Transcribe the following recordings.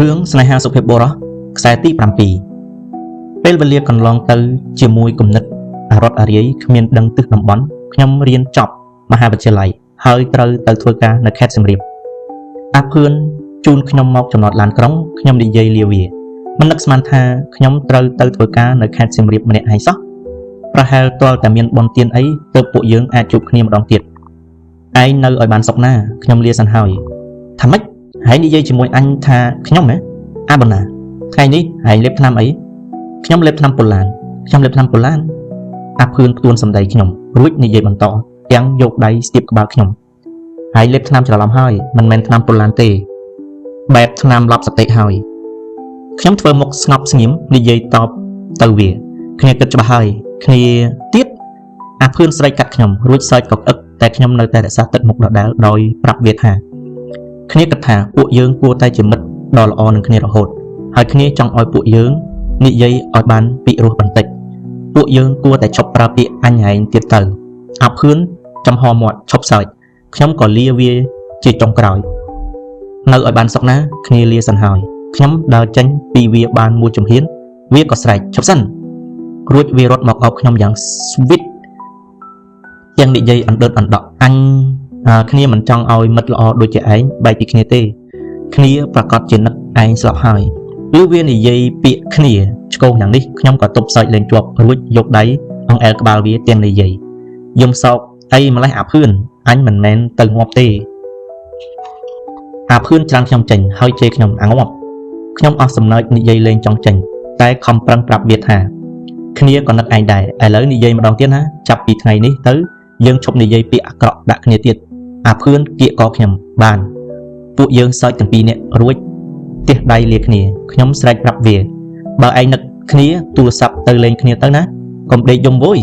រឿងស្នេហាសុភបុរសខ្សែទី7ពេលវេលាកន្លងទៅជាមួយគំនិតអារត់អារាយគ្មានដឹងទិសតំបន់ខ្ញុំរៀនចប់មហាវិទ្យាល័យហើយត្រូវទៅធ្វើការនៅខេត្តសៀមរាបអាភឿនជូនខ្ញុំមកចំណតឡានក្រុងខ្ញុំនិយាយលាវាមិននឹកស្មានថាខ្ញុំត្រូវទៅធ្វើការនៅខេត្តសៀមរាបម្នាក់ឯងសោះប្រហែលទាល់តែមានបុណ្យទានអីទើបពួកយើងអាចជួបគ្នាម្ដងទៀតឯងនៅឲ្យបានសុខណាខ្ញុំលាសិនហើយថាម៉េចហើយនិយាយជាមួយអញថាខ្ញុំហ៎អាបណ្ណាថ្ងៃនេះហើយលេបថ្នាំអីខ្ញុំលេបថ្នាំប៉ូឡានអាភឿនផ្ទួនសម្ដីខ្ញុំរួចនិយាយបន្តទាំងយកដៃស្ទាបក្បាលខ្ញុំហើយលេបថ្នាំច្រឡំហើយមិនមែនថ្នាំប៉ូឡានទេបែបថ្នាំលប់សតិហើយខ្ញុំធ្វើមុខស្ងប់ស្ងៀមនិយាយតបទៅវាគ្នាគិតច្បាស់ហើយគ្នាទៀតអាភឿនស្រែកកាត់ខ្ញុំរួចសើចកក្អឹកតែខ្ញុំនៅតែរក្សាទឹកមុខដដែលដោយប្រាប់វាថាគ្នាគិតថាពួកយើងគួរតែជាមិត្តដ៏ល្អនឹងគ្នារហូតហើយគ្នាចង់ឲ្យពួកយើងនិយាយឲ្យបានពីរោះបន្តិចពួកយើងគួរតែឈប់ប្រើពាក្យអញហែងទៀតទៅអាភឿនចំហមាត់ឈប់សើចខ្ញុំក៏លាវាជាចុងក្រោយនៅឲ្យបានសុខណាគ្នាលាសិនហើយខ្ញុំដើរចេញពីវាបានមួយជំហានវាក៏ស្រែកឈប់សិនរួចវារត់មកអោបខ្ញុំយ៉ាងស្វីតយ៉ាងនិយាយអណ្ដើតអណ្ដក់អញគ្នាមិនចង់ឲ្យមិត្តល្អដូចជាឯងបែកពីគ្នាទេគ្នាប្រកាសជានឹកឯងស្លាប់ហើយឬវានិយាយពាក្យគ្នាឆ្កោសយ៉ាងនេះខ្ញុំក៏ទប់សើចលេងជាប់រួចយកដៃអង្អែលក្បាលវាទាំងនិយាយយំសោកអីម្លេះអាភឿនអញមិនមែនទៅងាប់ទេអាភឿនច្រានខ្ញុំចេញហើយជេរខ្ញុំអាងាប់ខ្ញុំអស់សំណើចនិយាយលេងចង់ចេញតែខំប្រឹងប្រាប់វាថាគ្នាក៏នឹកឯងដែរឥឡូវនិយាយម្ដងទៀតណាចាប់ពីថ្ងៃនេះទៅយើងឈប់និយាយពាក្យអាក្រក់ដាក់គ្នាទៀតអាភឿនគៀកកខ្ញុំបានពួកយើងសើចទាំងពីរនាក់រួចទះដៃលាគ្នាខ្ញុំស្រែកប្រាប់វាបើឯងនឹកគ្នាទូរស័ព្ទទៅលេងគ្នាទៅណាកុំដេកយំវយ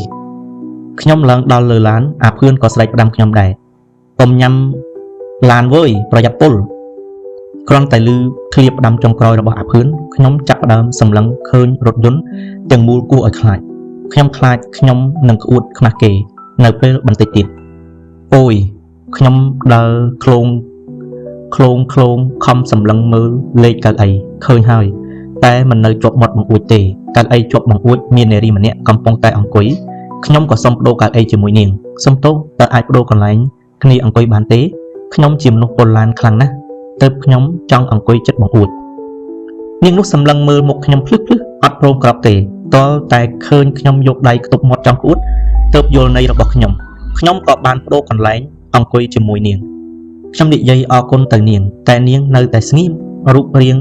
ខ្ញុំឡើងដល់លើឡានអាភឿនក៏ស្រែកផ្ដាំខ្ញុំដែរកុំញ៉ាំឡានវយប្រយ័ត្នពុលគ្រាន់តែឮឃ្លាផ្ដាំចុងក្រោយរបស់អាភឿនខ្ញុំចាប់ផ្ដើមសម្លឹងឃើញរថយន្តទាំងមូលគួរឲ្យខ្លាចខ្ញុំខ្លាចខ្ញុំនឹងក្អួតខ្មាស់គេនៅពេលបន្តិចទៀតអូយខ្ញុំដើរឃ្លោងខំសម្លឹងមើលលេខកៅអីឃើញហើយតែមិននៅជាប់មាត់បង្អួចទេកៅអីជាប់បង្អួចមាននារីម្នាក់កំពុងតែអង្គុយខ្ញុំក៏សុំបដូរកៅអីជាមួយនាងសុំទោសតើអាចបដូរកន្លែងគ្នាអង្គុយបានទេខ្ញុំជាមនុស្សពលឡានខ្លាំងណាស់ទើបខ្ញុំចង់អង្គុយចិត្តបង្អួចនាងនោះសម្លឹងមើលមុខខ្ញុំភ្លឹកអត់ព្រមក្របទេតលតែឃើញខ្ញុំយកដៃខ្ទប់មាត់ចង់ក្អួតទើបយល់ន័យរបស់ខ្ញុំក៏បានបដូរកន្លែងអង្គុយជាមួយនាងខ្ញុំនិយាយអរគុណទៅនាងតែនាងនៅតែស្ងៀមរូបរាង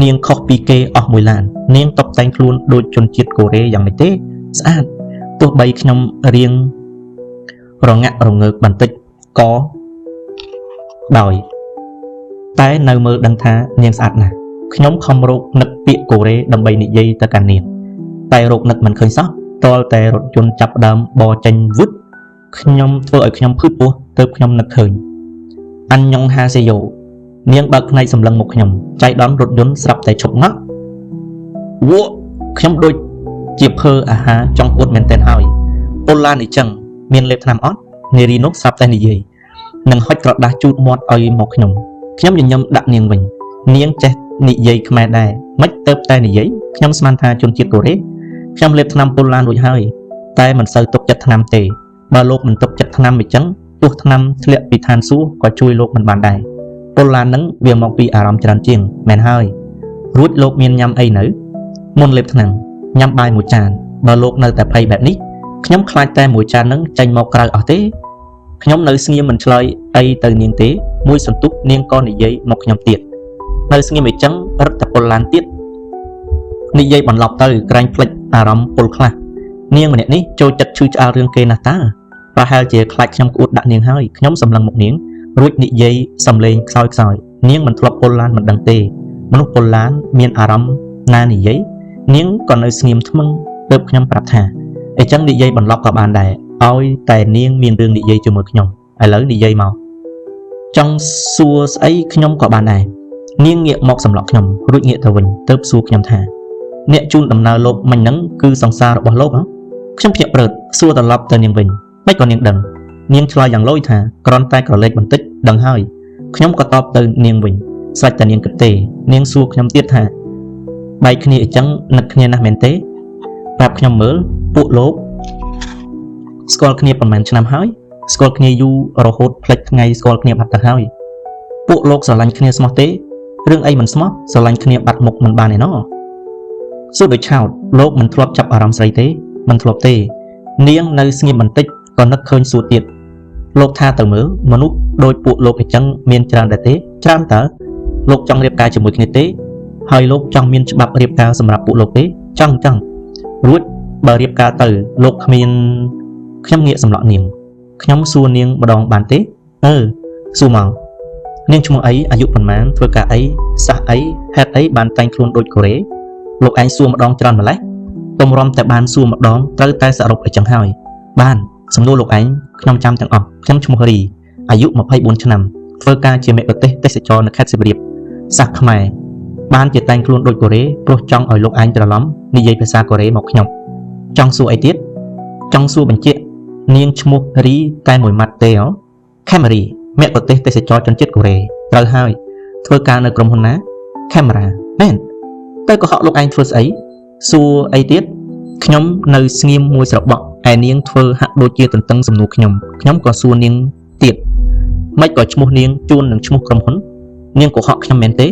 នាងខុសពីគេអស់មួយឡាននាងតុបតែងខ្លួនដូចជនជាតិកូរ៉េយ៉ាងម៉េចទេស្អាតទោះបីខ្ញុំរៀងរងាក់រងើកបន្តិចក៏ដោយតែនៅមើលដឹងថានាងស្អាតណាស់ខ្ញុំខំរកនឹកពាក្យកូរ៉េដើម្បីនិយាយទៅកាន់នាងតែរកនឹកមិនឃើញសោះតលតែរថយន្តចាប់ដើមបចេញវឹកខ្ញុំធ្វើឲ្យខ្ញុំភឺពោះទើបខ្ញុំនឹកឃើញអញញងហាសេយ៉ូនាងបើកផ្នែកសម្លឹងមកខ្ញុំចៃដន្យរថយន្តស្រាប់តែឈប់ងក់វក់ខ្ញុំដូចជាភើអាហារចង់អួតមែនទែនហើយអូឡានអីចឹងមានលេបថ្នាំអត់នារីនោះស្រាប់តែនិយាយនឹងហុចក្រដាស់ជូតមាត់ឲ្យមកខ្ញុំញញឹមដាក់នាងវិញនាងចេះនិយាយខ្មែរដែរមិនទៅតែនិយាយខ្ញុំស្មានថាជនជាតិកូរ៉េខ្ញុំលេបថ្នាំពូឡានរួចហើយតែមិនសូវទុកចិត្តថ្នាំទេបើលោកមិនទុកចិត្តថ្នាំអញ្ចឹងទោះថ្នាំធ្លាក់ពីឋានសួគ៌ក៏ជួយលោកមិនបានដែរពូឡានហ្នឹងវាមកពីអារម្មណ៍ច្រើនជាងមែនហើយរួចលោកមានញ៉ាំអីនៅមុនលេបថ្នាំញ៉ាំបាយមួយចានបើលោកនៅតែភ័យបែបនេះខ្ញុំខ្លាចតែមួយចានហ្នឹងចេញមកក្រៅអស់ទេខ្ញុំនៅស្ងៀមមិនឆ្លើយអីទៅនាងទេមួយសន្ទុះនាងក៏និយាយមកខ្ញុំទៀតនៅស្ងៀមអីចឹងរឹតតែពុលឡានទៀតនិយាយបន្លប់ទៅក្រែងភ្លេចអារម្មណ៍ពុលខ្លះនាងម្នាក់នេះចូលចិត្តឈឺឆ្អាលរឿងគេណាស់តើប្រហែលជាខ្លាចខ្ញុំក្អួតដាក់នាងហើយខ្ញុំសម្លឹងមកនាងរួចនិយាយសំឡេងខ្សោយនាងមិនធ្លាប់ពុលឡានមិនដឹងទេមនុស្សពុលឡានមានអារម្មណ៍ណានិយាយនាងក៏នៅស្ងៀមថ្មឹងទើបខ្ញុំប្រាប់ថាអញ្ចឹងនិយាយបន្លប់ក៏បានដែរឲ្យតែនាងមានរឿងនិយាយជាមួយខ្ញុំឥឡូវនិយាយមកចង់សួរស្អីខ្ញុំក៏បានដែរនាងងាកមកសម្លក់ខ្ញុំរួចងាកទៅវិញទើបសួរខ្ញុំថាអ្នកជូនដំណើរលោកមិញហ្នឹងគឺសង្សាររបស់លោកហ៎ខ្ញុំភ្ញាក់ព្រឺតសួរត្រឡប់ទៅនាងវិញមិនក៏នាងដឹងនាងឆ្លើយយ៉ាងលយថាគ្រាន់តែក្រឡេកបន្តិចដឹងហើយខ្ញុំក៏តបទៅនាងវិញស្រេចតែនាងគិតទេ នាងសួរខ្ញុំទៀតថាបែកគ្នាអញ្ចឹងនឹកគ្នាណាស់មែនទេប្រាប់ខ្ញុំមើលពួកលោកស្គាល់គ្នាប្រហែលឆ្នាំហើយស្គាល់គ្នាយូររហូតផ្លិចថ្ងៃស្គាល់គ្នាបាត់ទៅហើយពួកលោកស្រឡាញ់គ្នាស្មោះទេរឿងអីមិនស្មោះស្រឡាញ់គ្នាបាត់មុខមិនបានឯណោះសួរដូចឆោតលោកមិនធ្លាប់ចាប់អារម្មណ៍ស្រីទេមិនធ្លាប់ទេនាងនៅស្ងៀមបន្តិចក៏នឹកឃើញសួរទៀតលោកថាទៅមើលមនុស្សដូចពួកលោកអញ្ចឹងមានច្រើនដែរទេច្រើនតើលោកចង់រៀបការជាមួយគ្នាទេហើយលោកចង់មានច្បាប់រៀបការសម្រាប់ពួកលោកទេចង់រួចបើរៀបការទៅលោកគ្មានខ្ញុំងាកសម្លក់នាងខ្ញុំសួរនាងម្ដងបានទេសួរមកនាងឈ្មោះអីអាយុប៉ុន្មានធ្វើការអីសាសអីហេតុអីបានតែងខ្លួនដូចកូរ៉េលោកឯងសួរម្ដងច្រើនម្ល៉េះទំរំតែបានសួរម្ដងត្រូវតែសរុបអីចឹងហើយបានសំណួរលោកឯងខ្ញុំចាំទាំងអស់ខ្ញុំឈ្មោះរីអាយុ24ឆ្នាំធ្វើការជាមគ្គុទ្ទេសក៍ទេសចរនៅខេត្តសៀមរាបសាសខ្មែរបានជាតែងខ្លួនដូចកូរ៉េព្រោះចង់ឲ្យលោកឯងច្រឡំនិយាយភាសាកូរ៉េមកខ្ញុំចង់សួរអីទៀតចង់សួរបញ្ជាក់នាងឈ្មោះរីតែមួយម៉ាត់ទេហ៎ខេមរីមគ្គុទ្ទេសក៍ទេសចរជនជាតិកូរ៉េត្រូវហើយធ្វើការនៅក្រុមហ៊ុនណាខេមរ៉ាមែនតែកុហកលោកឯងធ្វើស្អីសួរអីទៀតខ្ញុំនៅស្ងៀមមួយស្របក់ឯនាងធ្វើហាក់ដូចជាទន្ទឹងសំណួរខ្ញុំក៏សួរនាងទៀតមិនក៏ឈ្មោះនាងជួននឹងឈ្មោះក្រុមហ៊ុននាងកុហកខ្ញុំមែនទេ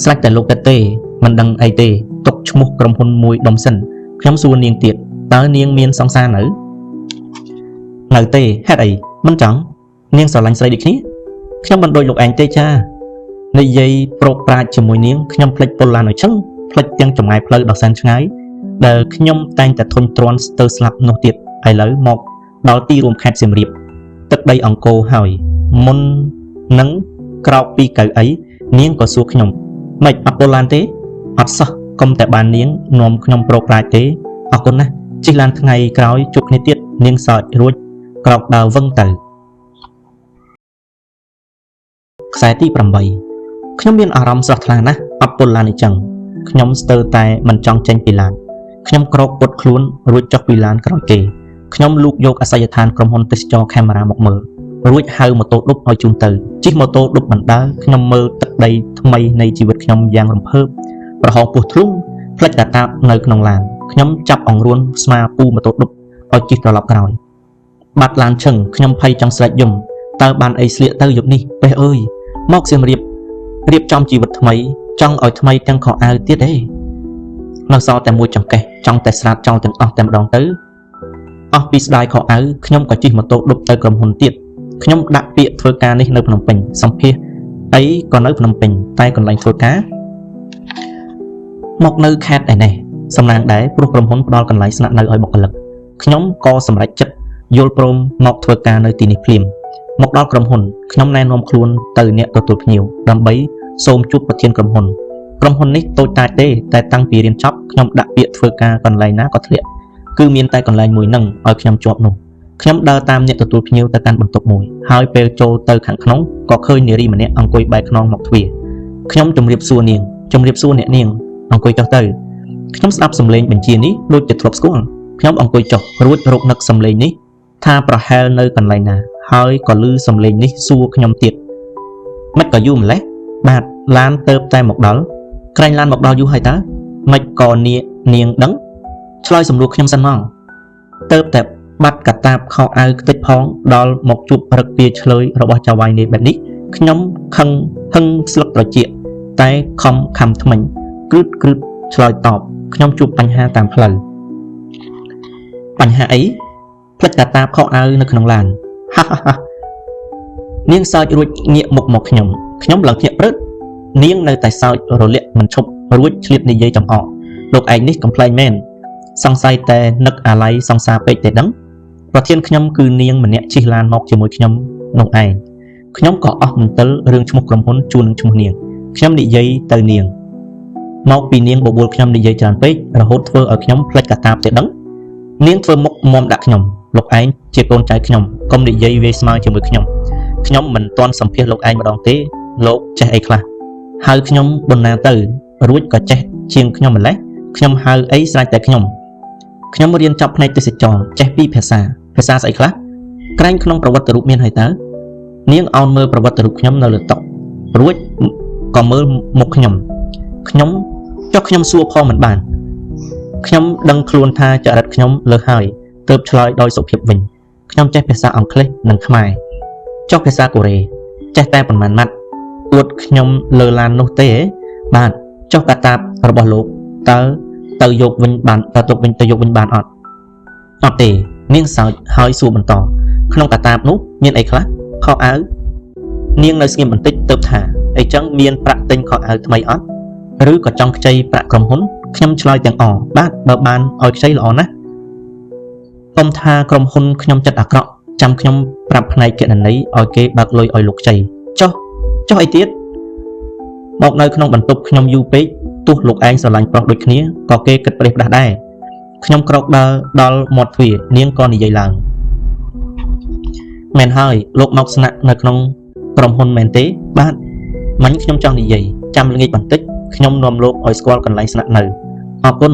ស្រេចតែលោកទេមិនដឹងអីទេទុកឈ្មោះក្រុមហ៊ុនមួយដុំសិនខ្ញុំសួរនាងទៀតតើនាងមានសង្សារនៅទេហេតុអីមិនចង់នាងស្រឡាញ់ស្រីដូចគ្នាខ្ញុំមិនដូចលោកឯងទេចានិយាយប្រោកប្រាជ្ញជាមួយនាងខ្ញុំភ្លេចពលឡានឲ្យចឹងភ្លេចទាំងចម្ងាយផ្លូវដ៏សែនឆ្ងាយដែលខ្ញុំតែងតែធុញទ្រាន់ស្ទើរស្លាប់នោះទៀតឥឡូវមកដល់ទីរួមខេត្តសៀមរាបទឹកដីអង្គរហើយមុននឹងក្រោកពីកៅអីនាងក៏សួរខ្ញុំមិនអត់ពលឡានទេអត់សោះកុំតែបាននាងនាំខ្ញុំប្រោកប្រាជ្ញទេអរគុណណាស់ជិះឡានថ្ងៃក្រោយជួបគ្នាទៀតនាងសើចរួចក្រោកដើរវឹងទៅខ្សែទី8ខ្ញុំមានអារម្មណ៍ស្រស់ថ្លាណាស់អត់ពលឡានអញ្ចឹងខ្ញុំស្ទើរតែមិនចង់ចេញពីឡានខ្ញុំក្រោកពុតខ្លួនរួចចុះពីឡានក្រោយគេខ្ញុំលូកយកអាសយដ្ឋានក្រុមហ៊ុនទេសចរខេមរ៉ាមកមើលរួចហៅម៉ូតូឌុបឲ្យជូនទៅជិះម៉ូតូឌុបបណ្ដើរខ្ញុំមើលទឹកដីថ្មីនៃជីវិតខ្ញុំយ៉ាងរំភើបប្រហោងពោះធ្លុងផ្លិចតាបនៅក្នុងឡានខ្ញុំចាប់អង្រួនស្មាពូម៉ូតូឌុបឲ្យជិះត្រឡប់ក្រោយបាត់ឡានឈឹងខ្ញុំភ័យចង់ស្រែកយំតើបានអីស្លៀកទៅយប់នេះពេះអើយមកសៀមរាបរៀបចំជីវិតថ្មីចង់ឲ្យថ្មីទាំងខោអាវទៀតទេនៅសល់តែមួយចង្កេះចង់តែស្រាតចោលទាំងអស់តែម្ដងទៅអស់ពីស្ដាយខោអាវខ្ញុំក៏ជិះម៉ូតូឌុបទៅក្រុមហ៊ុនទៀតខ្ញុំដាក់ពាក្យធ្វើការនេះនៅភ្នំពេញសម្ភាសអីក៏នៅភ្នំពេញតែកន្លែងធ្វើការមកនៅខេត្តឯនេះសំណាងដែរព្រោះក្រុមហ៊ុនផ្ដល់កន្លែងស្នាក់នៅឲ្យបុគ្គលិកខ្ញុំក៏សម្រេចចិត្តយល់ព្រមមកធ្វើការនៅទីនេះភ្លាមមកដល់ក្រុមហ៊ុនខ្ញុំណែនាំខ្លួនទៅអ្នកទទួលភ្ញៀវដើម្បីសូមជួបប្រធានក្រុមហ៊ុននេះតូចតាចទេតែតាំងពីរៀនចប់ខ្ញុំដាក់ពាក្យធ្វើការកន្លែងណាក៏ធ្លាក់គឺមានតែកន្លែងមួយនឹងឲ្យខ្ញុំជាប់នោះខ្ញុំដើរតាមអ្នកទទួលភ្ញៀវទៅកាន់បន្ទប់មួយហើយពេលចូលទៅខាងក្នុងក៏ឃើញនារីម្នាក់អង្គុយបែរខ្នងមកទ្វារខ្ញុំជម្រាបសួរនាងអ្នកនាងអង្គុយចុះទៅខ្ញុំស្ដាប់សំឡេងបញ្ជានេះដូចជាធ្លាប់ស្គាល់ខ្ញុំអង្គុយចុះរួចរកនឹកសំឡេងនេះថាប្រហែលនៅកន្លែងណាហើយក៏ឮសំឡេងនេះសួរខ្ញុំទៀតមិនក៏យូរម្លេះបាទឡានទៅតែមកដល់ក្រែងឡានមកដល់យូរហើយតើមិនក៏នាងដឹងឆ្លើយសំណួរខ្ញុំសិនមកទៅតែបាត់កាតាបខោអាវខ្ទេចផងដល់មកជួបរឹកពីឆ្លើយរបស់ចៅវាយនេះបែបនេះខ្ញុំខឹងស្លឹកត្រចៀកតែខំខំថ្មិញគ្រឹតឆ្លើយតបខ្ញុំជួបបញ្ហាតាមផ្លូវបញ្ហាអីផ្លិចកាតាបខោអាវនៅក្នុងឡានហានាងសើចរួចងាកមុខមកខ្ញុំឡើងភ្ញាក់ព្រឹកនាងនៅតែសើចរលាក់មិនឈប់រួចឆ្លៀតនិយាយចំអកលោកឯងនេះកំ pl ែងមែនសង្ស័យតែនឹកអាល័យសង្សារពេកទេដឹងប្រធានខ្ញុំគឺនាងម្នាក់ជិះឡានមកជាមួយខ្ញុំនោះឯងខ្ញុំក៏អស់មន្ទិលរឿងឈ្មោះក្រុមហ៊ុនជួននឹងឈ្មោះនាងខ្ញុំនិយាយទៅនាងមកពីនាងបបួលខ្ញុំនិយាយច្រើនពេករហូតធ្វើឲ្យខ្ញុំភ្លេចកាតាបទេដឹងនាងធ្វើមុខមុំដាក់ខ្ញុំលោកឯងជាកូនចៅខ្ញុំកុំនិយាយវាយស្មើជាមួយខ្ញុំមិនទាន់សម្ភាសលោកឯងម្ដងទេលោកចេះអីខ្លះហៅខ្ញុំបណ្ណាទៅរួចក៏ចេះជាងខ្ញុំម្លេះខ្ញុំហៅអីស្រេចតែខ្ញុំរៀនចប់ផ្នែកទេសចរចេះពីភាសាស្អីខ្លះក្រែងក្នុងប្រវត្តិរូបមានហើយតើនាងអោនមើលប្រវត្តិរូបខ្ញុំនៅលើតុរួច ក៏មើលមកខ្ញុំចុះខ្ញុំសួរផងមិនបានខ្ញុំដឹងខ្លួនថាចរិតខ្ញុំលើសហើយទើបឆ្លើយដោយសុភាពវិញខ្ញុំចេះភាសាអង់គ្លេសនិងខ្មែរចុះភាសាកូរ៉េចេះតែប៉ុន្មានម៉ាត់អួតខ្ញុំលើឡាននោះទេបាទចុះកាតាបរបស់លោកតើទៅយកវិញបានតើទុកវិញទៅយកវិញបានអត់ទេនាងសើចហើយសួរបន្តក្នុងកាតាបនោះមានអីខ្លះខោអាវនាងនៅស្ងៀមបន្តិចទៅថាអីចឹងមានប្រាក់ទិញខោអាវថ្មីអត់ឬក៏ចង់ខ្ចីប្រាក់ក្រុមហ៊ុនខ្ញុំឆ្លើយទាំងអបាទបើបានឲ្យខ្ចីល្អណាស់ពុំថាក្រុមហ៊ុនខ្ញុំចិត្តអាក្រក់ចាំខ្ញុំប្រាប់ផ្នែកគណនេយ្យឲ្យគេបើកលុយឲ្យលោកខ្ចីចុះអីទៀតមកនៅក្នុងបន្ទប់ខ្ញុំយូរពេកទោះលោកឯងស្រឡាញ់ប្រុសដូចគ្នាក៏គេគិតប្រេះផ្ដាស់ដែរខ្ញុំក្រោកដល់មាត់ទ្វារនាងក៏និយាយឡើងមែនហើយលោកមកស្នាក់នៅក្នុងក្រុមហ៊ុនមែនទេបាទមិញខ្ញុំចង់និយាយចាំល្ងាចបន្តិចខ្ញុំនាំលោកឲ្យស្គាល់កន្លែងស្នាក់នៅអរគុណ